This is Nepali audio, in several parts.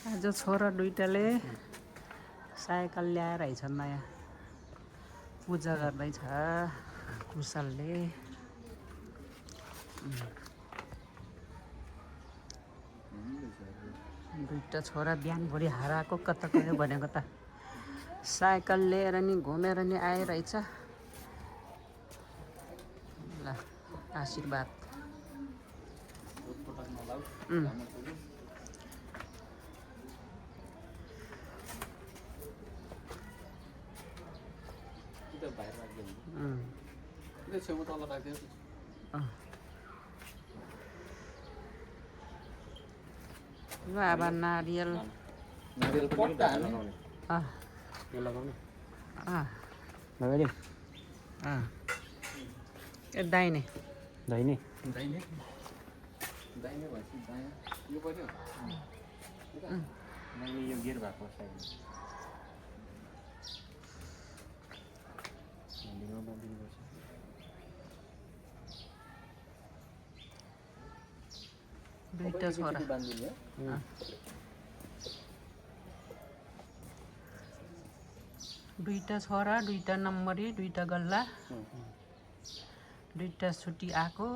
आज छोरा दुईटाले साइकल ल्याएर आइछन् नयाँ पूजा गर्दैछ कुशलले। दुईटा छोरा बिहानभरि हराएको कता गयो भनेको त साइकल लिएर नि घुमेर नि आइरहेछ। ल आशीर्वाद। यो अब नारियल दाहिने दाहिने यो गियर भएको दुईटा छोरा दुईटा छोरा दुईटा नम्बरी दुईटा गल्ला दुईटा छुट्टी आएको।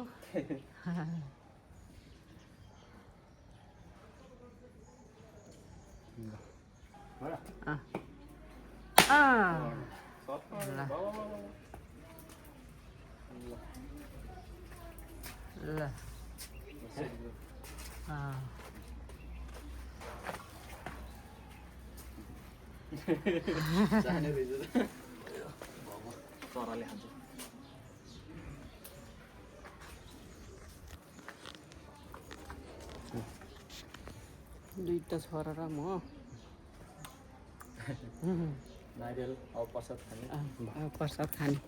ल चराले खान्छ। दुईटा छोरा र म नारियल अब प्रसाद खाने प्रसाद खाने।